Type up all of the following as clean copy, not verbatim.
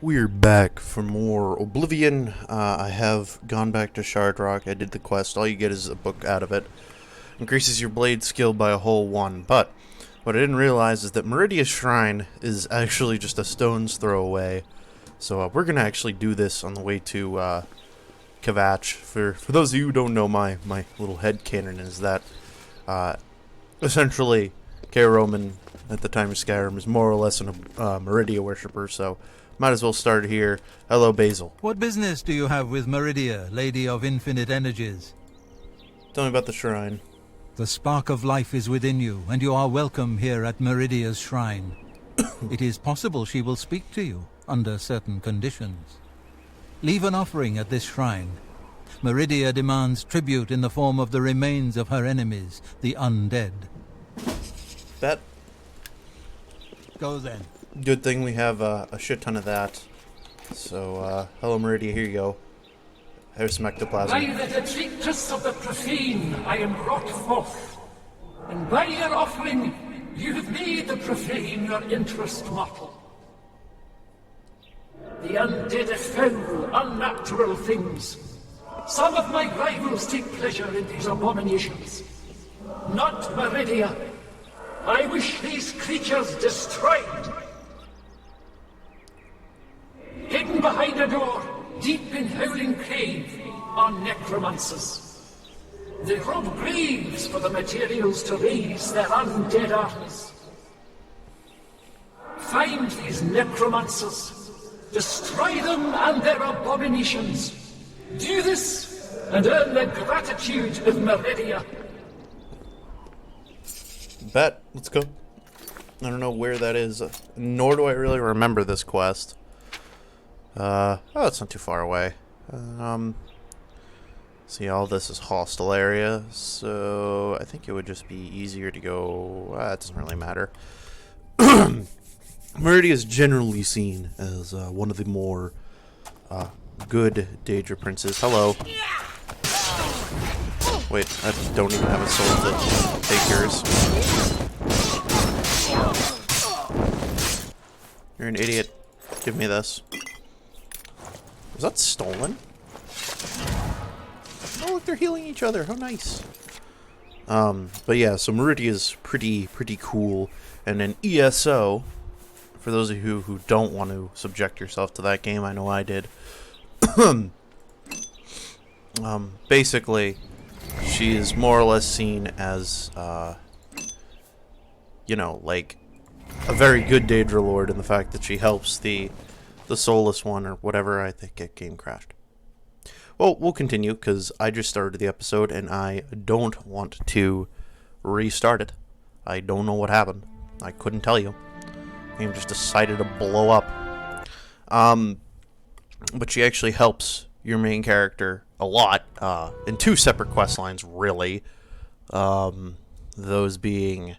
We're back for more Oblivion. I have gone back to Shardrock. I did the quest. All you get is a book out of it. Increases your blade skill by a whole 1. But what I didn't realize is that Meridia's Shrine is actually just a stone's throw away. So we're going to actually do this on the way to Kvatch. For those of you who don't know, my little headcanon is that essentially Kaer Roman at the time of Skyrim is more or less a Meridia worshipper, so might as well start here. Hello, Basil. What business do you have with Meridia, Lady of Infinite Energies? Tell me about the shrine. The spark of life is within you, and you are welcome here at Meridia's shrine. It is possible she will speak to you, under certain conditions. Leave an offering at this shrine. Meridia demands tribute in the form of the remains of her enemies, the undead. Bet. Go then. Good thing we have a shit ton of that. So, hello Meridia, here you go. Here's some ectoplasm. By the detritus of the profane, I am brought forth. And by your offering, you have made the profane your interest mortal. The undead are foul, unnatural things. Some of my rivals take pleasure in these abominations. Not Meridia. I wish these creatures destroyed. Hidden behind a door, deep in Howling Cave, are necromancers. They rob graves for the materials to raise their undead armies. Find these necromancers, destroy them and their abominations. Do this, and earn the gratitude of Meridia. Bet. Let's go. I don't know where that is, nor do I really remember this quest. Oh, it's not too far away. See, all this is hostile area, so I think it would just be easier to go. It doesn't really matter. Meridia is generally seen as one of the more good Daedric Princes. Hello. Wait, I don't even have a soul to take yours. You're an idiot. Give me this. Was that stolen? Oh, look, they're healing each other. How nice. But yeah, so Meridia is pretty cool. And an ESO, for those of you who don't want to subject yourself to that game, I know I did. Basically, she is more or less seen as, you know, like a very good Daedra Lord in the fact that she helps the soulless one or whatever. I think it game crashed. Well, we'll continue because I just started the episode and I don't want to restart it. I don't know what happened. I couldn't tell you. The game just decided to blow up. But she actually helps your main character a lot in 2 separate quest lines, really. Those being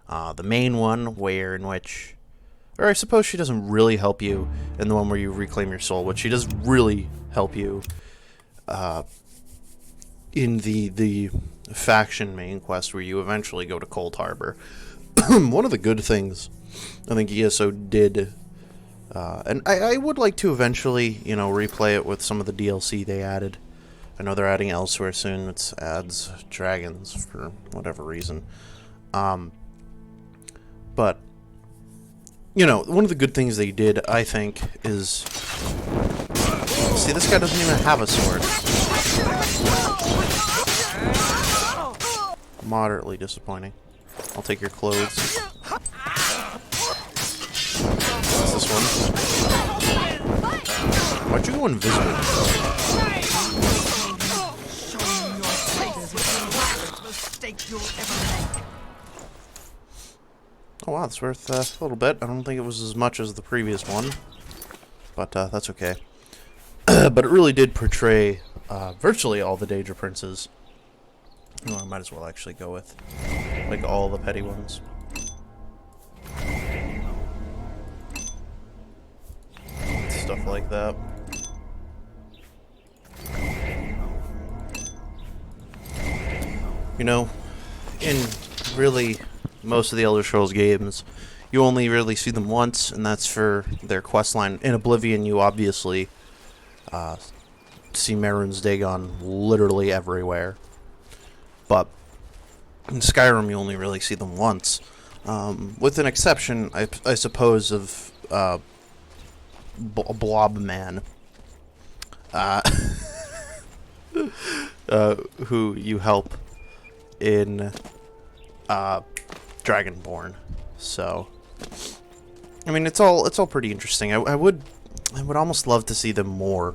the main one, in which, or I suppose she doesn't really help you in the one where you reclaim your soul, but she does really help you in the faction main quest where you eventually go to Cold Harbor. One of the good things I think ESO did, and I would like to eventually, you know, replay it with some of the DLC they added. I know they're adding Elsewhere soon. It adds dragons for whatever reason. But, you know, one of the good things they did, I think, is... See, this guy doesn't even have a sword. Moderately disappointing. I'll take your clothes. What's this one? Why'd you go invisible? Oh wow, it's worth a little bit. I don't think it was as much as the previous one, but that's okay. But it really did portray virtually all the Daedric Princes. Oh, I might as well actually go with like all the petty ones. Stuff like that. You know, in really most of the Elder Scrolls games, you only really see them once, and that's for their quest line. In Oblivion, you obviously see Mehrunes Dagon literally everywhere. But in Skyrim, you only really see them once. With an exception, I suppose, of Blob Man. Who you help in Dragonborn. So, I mean, it's all pretty interesting. I would almost love to see them more.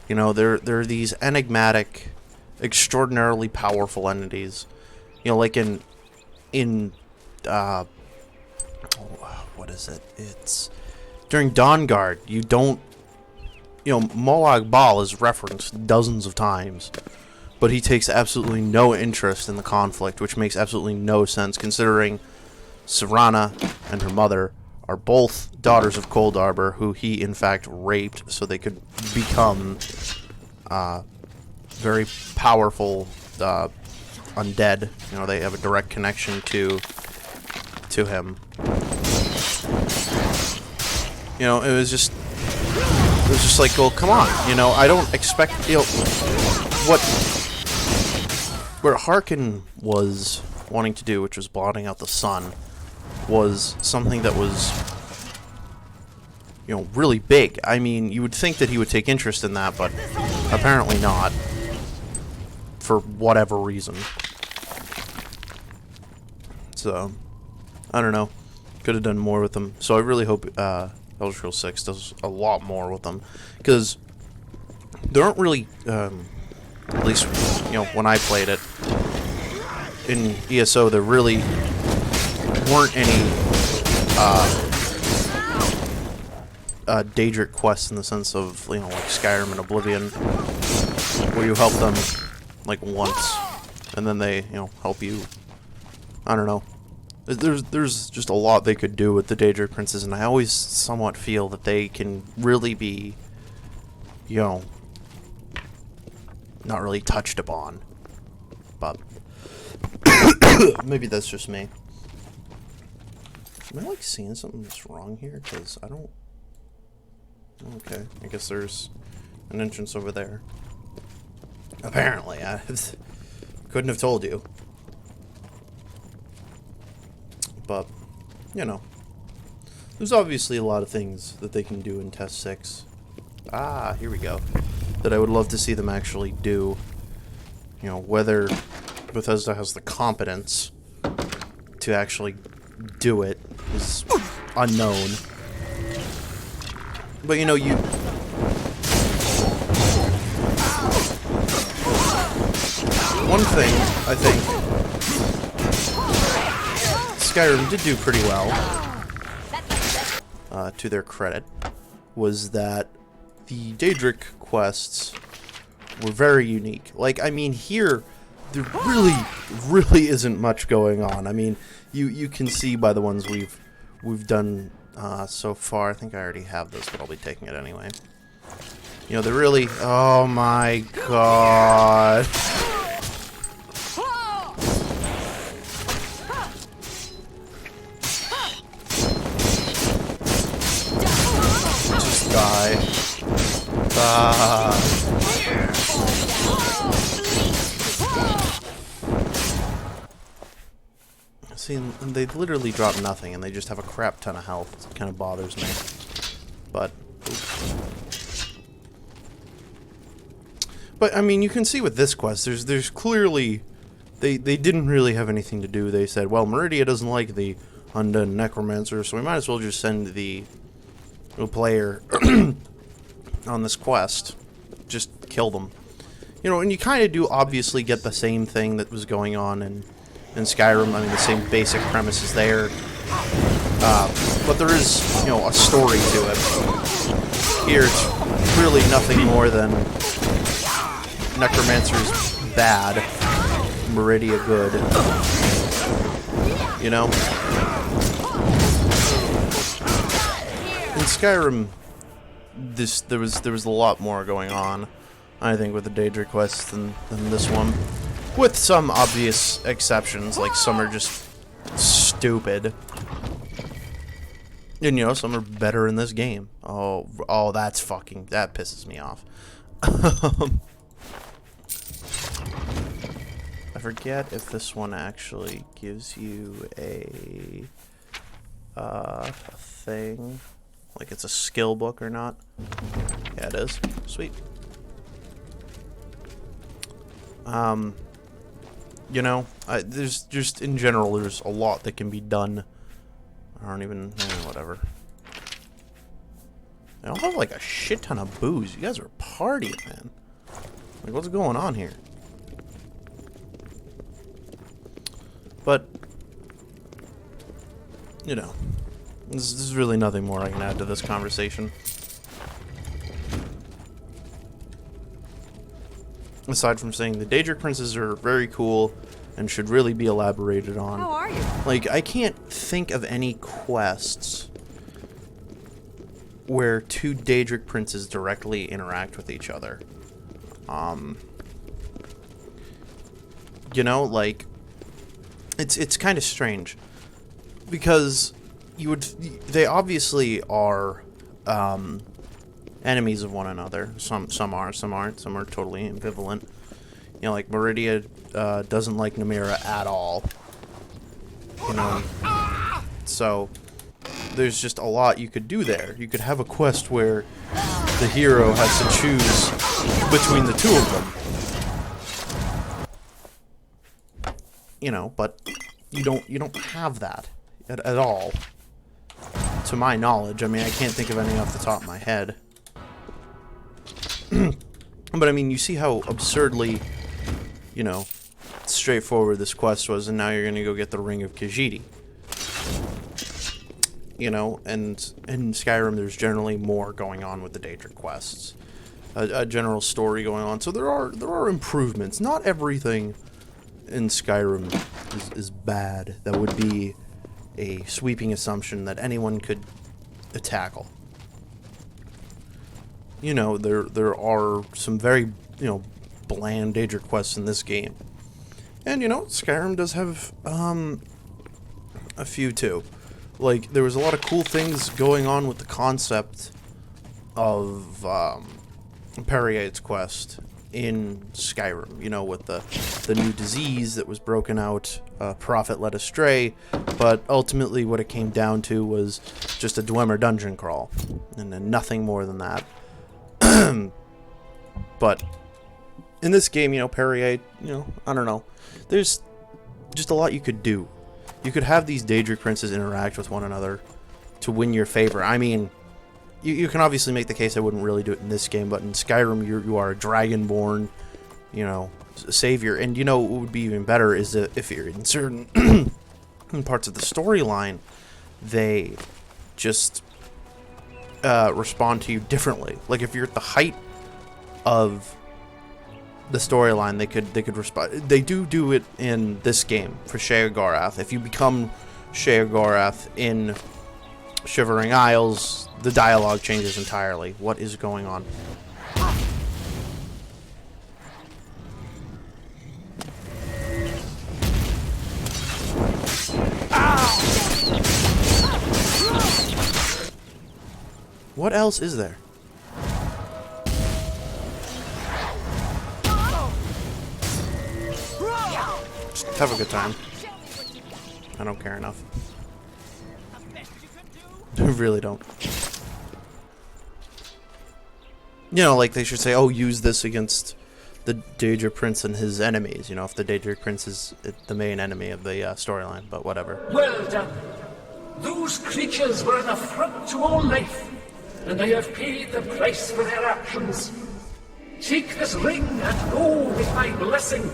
You know, they're these enigmatic, extraordinarily powerful entities. You know, like in what is it? It's during Dawnguard. You know, Molag Bal is referenced dozens of times, but he takes absolutely no interest in the conflict, which makes absolutely no sense considering Serana and her mother are both daughters of Cold Arbor, who he in fact raped so they could become very powerful undead. You know, they have a direct connection to him. You know, it was just like, well, come on. You know, I don't expect, you know, what Harkin was wanting to do, which was blotting out the sun, was something that was, you know, really big. I mean, you would think that he would take interest in that, but apparently not, for whatever reason. So, I don't know. Could have done more with them. So I really hope Elder Scrolls 6 does a lot more with them, because there aren't really, at least, you know, when I played it in ESO, there really weren't any Daedric quests in the sense of, you know, like Skyrim and Oblivion, where you help them like once and then they, you know, help you. I don't know. There's just a lot they could do with the Daedric Princes, and I always somewhat feel that they can really be, you know, not really touched upon. But maybe that's just me. Am I like seeing something that's wrong here? Because I don't... Okay, I guess there's an entrance over there. Apparently, I couldn't have told you. But, you know, there's obviously a lot of things that they can do in Test 6. Ah, here we go. That I would love to see them actually do. You know, whether Bethesda has the competence to actually do it is unknown. But, you know, one thing, I think, Skyrim did do pretty well, to their credit, was that the Daedric quests were very unique. Like, I mean, here, there really isn't much going on. I mean, you can see by the ones we've done so far. I think I already have this, but I'll be taking it anyway. You know, they're really... Oh my god. Just die. See, they literally drop nothing, and they just have a crap ton of health. It kind of bothers me. But I mean, you can see with this quest, there's clearly... They didn't really have anything to do. They said, well, Meridia doesn't like the undead necromancer, so we might as well just send the player on this quest. Just kill them. You know, and you kind of do obviously get the same thing that was going on in Skyrim. I mean, the same basic premise is there. But there is, you know, a story to it. Here, it's really nothing more than Necromancer's bad, Meridia good. You know? In Skyrim, there was a lot more going on, I think, with the Daedric quests than this one. With some obvious exceptions, like some are just stupid. And, you know, some are better in this game. Oh, that pisses me off. I forget if this one actually gives you a thing, like it's a skill book or not. Yeah, it is. Sweet. You know, there's just in general, there's a lot that can be done. I don't even, whatever. I don't have like a shit ton of booze. You guys are partying, man. Like, what's going on here? But, you know, this is really nothing more I can add to this conversation. Aside from saying the Daedric Princes are very cool and should really be elaborated on. How are you? Like, I can't think of any quests where two Daedric Princes directly interact with each other. You know, like, it's kind of strange because they obviously are enemies of one another. Some are, some aren't. Some are totally ambivalent. You know, like Meridia doesn't like Namira at all. You know, so there's just a lot you could do there. You could have a quest where the hero has to choose between the two of them. You know, but you don't have that at all. To my knowledge. I mean, I can't think of any off the top of my head. But I mean, you see how absurdly, you know, straightforward this quest was, and now you're gonna go get the Ring of Khajiit. You know, and in Skyrim there's generally more going on with the Daedric quests. A general story going on. So there are improvements. Not everything in Skyrim is bad. That would be a sweeping assumption that anyone could tackle. You know, there are some very, you know, bland Daedric quests in this game. And, you know, Skyrim does have a few too. Like, there was a lot of cool things going on with the concept of Periade's quest in Skyrim. You know, with the new disease that was broken out, Prophet led astray, but ultimately what it came down to was just a Dwemer dungeon crawl, and then nothing more than that. But in this game, you know, Periade, you know, I don't know. There's just a lot you could do. You could have these Daedric Princes interact with one another to win your favor. I mean, you can obviously make the case I wouldn't really do it in this game, but in Skyrim, you are a dragonborn, you know, savior. And, you know, what would be even better is if you're in certain parts of the storyline, they just respond to you differently. Like, if you're at the height of the storyline, they could respond. They do it in this game for Sheogorath. If you become Sheogorath in Shivering Isles, the dialogue changes entirely. What is going on? What else is there? Just have a good time. I don't care enough. I really don't. You know, like they should say, oh, use this against the Daedric Prince and his enemies. You know, if the Daedric Prince is the main enemy of the storyline, but whatever. Well done. Those creatures were an affront to all life, and they have paid the price for their actions. Take this ring and go with my blessing.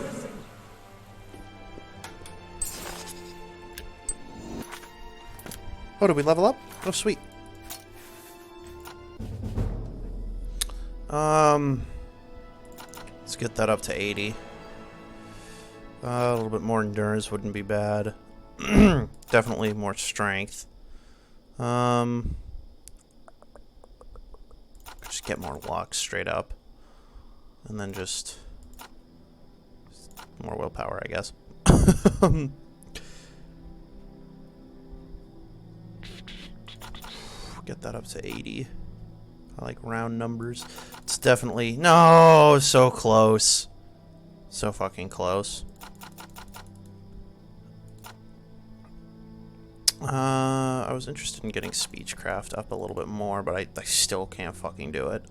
Oh, did we level up? Oh, sweet. Let's get that up to 80. A little bit more endurance wouldn't be bad. Definitely more strength. Just get more luck straight up. And then just more willpower, I guess. get that up to 80. I like round numbers. It's definitely... No! So close. So fucking close. I was interested in getting speechcraft up a little bit more, but I still can't fucking do it.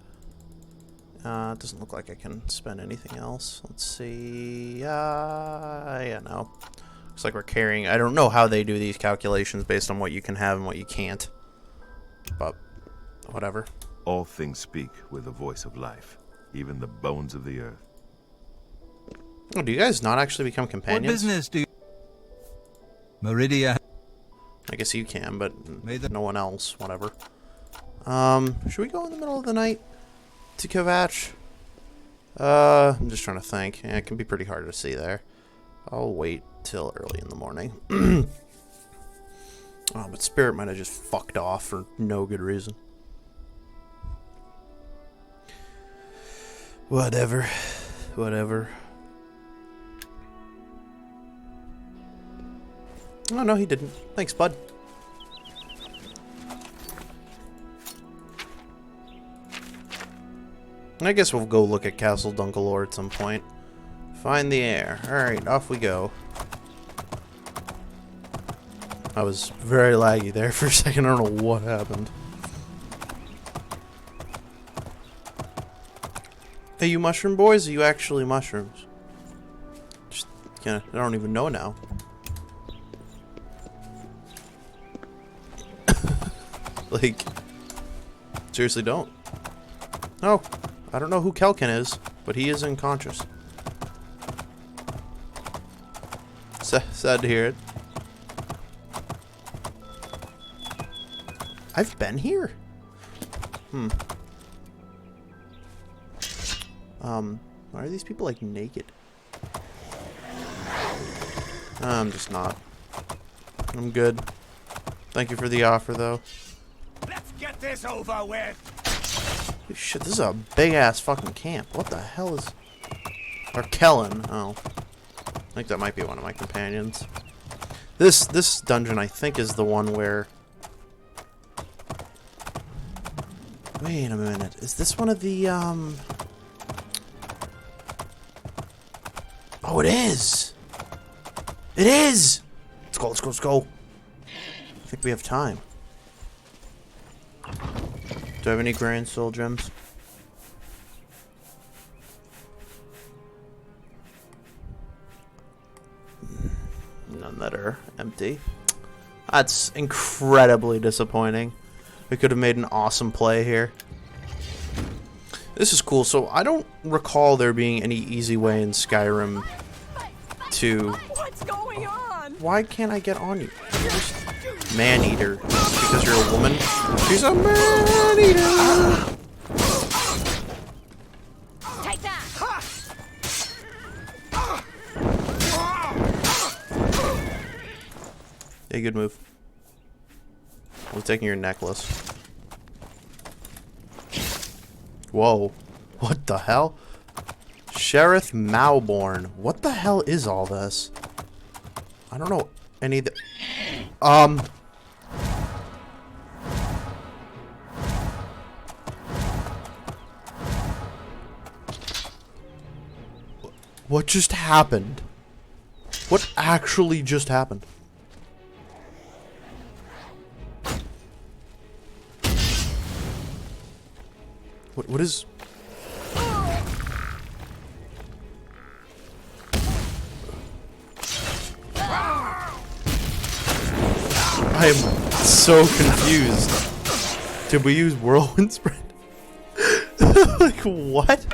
It doesn't look like I can spend anything else. Let's see. Yeah, no. Looks like we're carrying... I don't know how they do these calculations based on what you can have and what you can't. But, whatever. All things speak with the voice of life, even the bones of the earth. Oh, do you guys not actually become What companions? business do you... Meridia... I guess you can, but no one else. Whatever. Should we go in the middle of the night to Kvatch? I'm just trying to think. Yeah, it can be pretty hard to see there. I'll wait till early in the morning. Oh, but Spirit might have just fucked off for no good reason. Whatever. Whatever. Oh, no, he didn't. Thanks, bud. I guess we'll go look at Castle Dunkelor at some point. Find the air. Alright, off we go. I was very laggy there for a second. I don't know what happened. Hey, you mushroom boys? Are you actually mushrooms? Just, I don't even know now. Like, seriously don't. Oh, I don't know who Kelkin is, but he is unconscious. Sad to hear it. I've been here? Why are these people, like, naked? I'm just not. I'm good. Thank you for the offer, though. Let's get this over with. Holy shit, this is a big-ass fucking camp. What the hell is... Or Kellen. Oh. I think that might be one of my companions. This dungeon, I think, is the one where... Wait a minute. Is this one of the, Oh, it is! It is! Let's go, let's go, let's go. I think we have time. Do I have any Grand Soul gems? None that are empty. That's incredibly disappointing. We could have made an awesome play here. This is cool. So I don't recall there being any easy way in Skyrim to... What's going on? Why can't I get on you? You're just man-eater. Because you're a woman? She's a man-eater! Take that! Yeah, good move. I'm taking your necklace. Whoa. What the hell? Sheriff Malborn. What the hell is all this? I don't know any of the... What just happened? What actually just happened? What is... I am so confused. Did we use whirlwind spread? Like, what?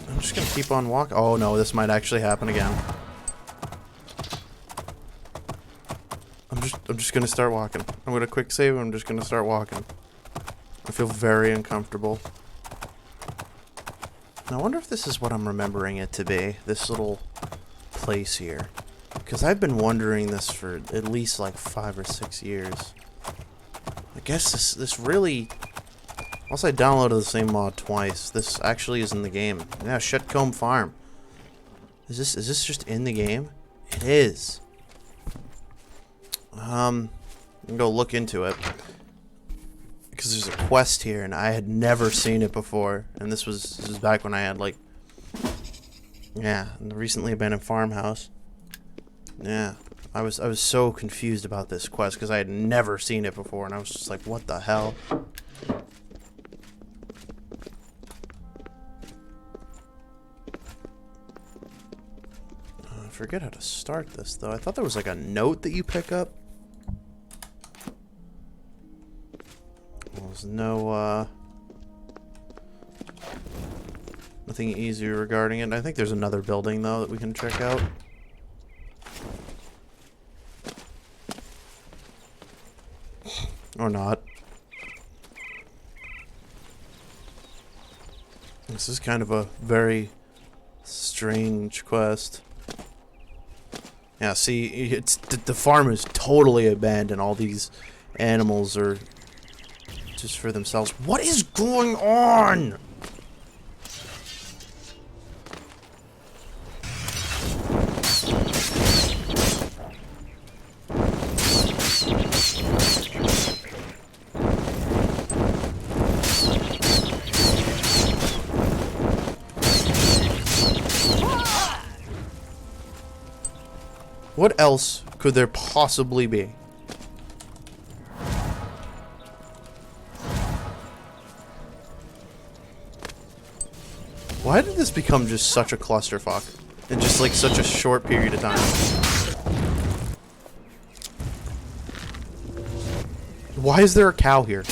I'm just gonna keep on walking. Oh no, this might actually happen again. I'm just gonna start walking. I'm gonna quick save. I'm just gonna start walking. I feel very uncomfortable. Now, I wonder if this is what I'm remembering it to be. This little place here, because I've been wondering this for at least like 5 or 6 years. I guess this really. Once I downloaded the same mod twice, this actually is in the game. Yeah, Shetcombe Farm. Is this just in the game? It is. I'm gonna go look into it. Because there's a quest here, and I had never seen it before. And this was back when I had, like... Yeah, the recently abandoned farmhouse. Yeah. I was so confused about this quest, because I had never seen it before, and I was just like, what the hell? I forget how to start this, though. I thought there was, like, a note that you pick up. There's no, nothing easy regarding it. I think there's another building, though, that we can check out. Or not. This is kind of a very strange quest. Yeah, see, it's the farm is totally abandoned. All these animals are just for themselves. What is going on? What else could there possibly be? Why did this become just such a clusterfuck in just like such a short period of time? Why is there a cow here?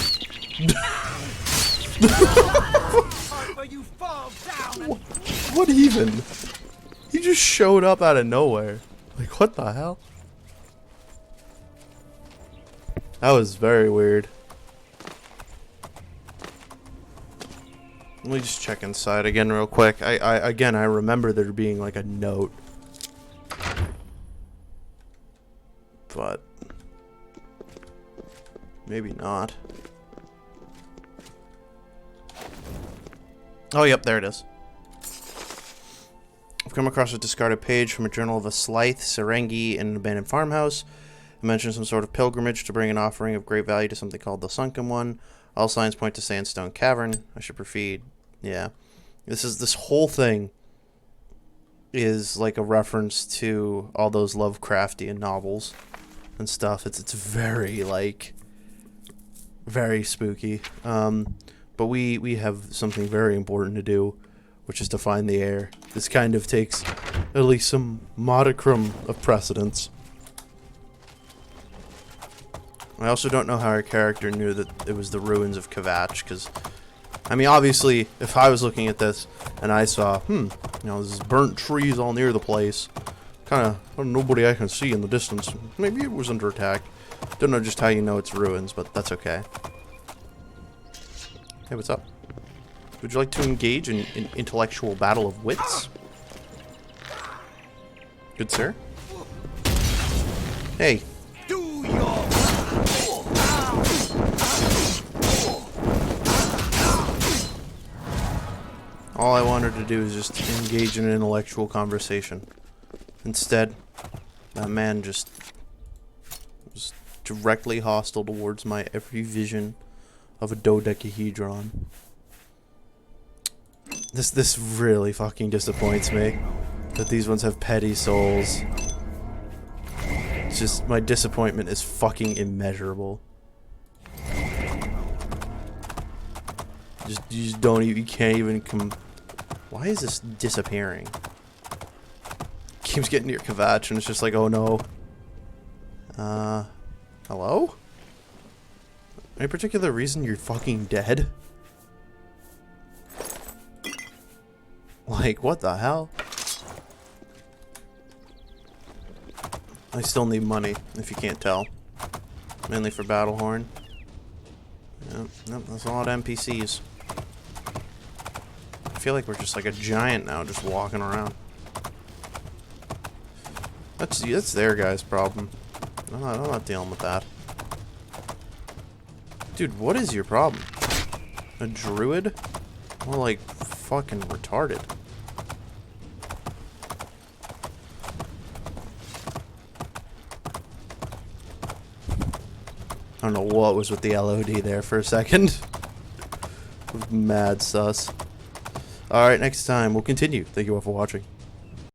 What even? He just showed up out of nowhere. Like, what the hell? That was very weird. Let me just check inside again real quick. Again, I remember there being like a note. But maybe not. Oh, yep, there it is. I've come across a discarded page from a journal of a Slythe, Serengi, in an abandoned farmhouse. It mentions some sort of pilgrimage to bring an offering of great value to something called the Sunken One. All signs point to Sandstone Cavern. I should proceed. Yeah. This whole thing is like a reference to all those Lovecraftian novels and stuff. It's very, like, very spooky. But we have something very important to do, which is to find the heir. This kind of takes at least some modicum of precedence. I also don't know how our character knew that it was the ruins of Kvatch, because, I mean, obviously, if I was looking at this and I saw, you know, there's burnt trees all near the place, kind of nobody I can see in the distance, maybe it was under attack. Don't know just how you know it's ruins, but that's okay. Hey, what's up? Would you like to engage in an intellectual battle of wits? Good sir. Hey. All I wanted to do is just engage in an intellectual conversation. Instead, that man just was directly hostile towards my every vision of a dodecahedron. This really fucking disappoints me, that these ones have petty souls. It's just, my disappointment is fucking immeasurable. You just don't even, you can't even come. Why is this disappearing? Keeps getting near Kvatch and it's just like, oh no. Hello? Any particular reason you're fucking dead? Like, what the hell? I still need money, if you can't tell. Mainly for Battlehorn. Yep, that's a lot of NPCs. I feel like we're just like a giant now, just walking around. That's their guy's problem. I'm not dealing with that. Dude, what is your problem? A druid? More like fucking retarded. I don't know what was with the LOD there for a second. Mad sus. Alright, next time we'll continue. Thank you all for watching.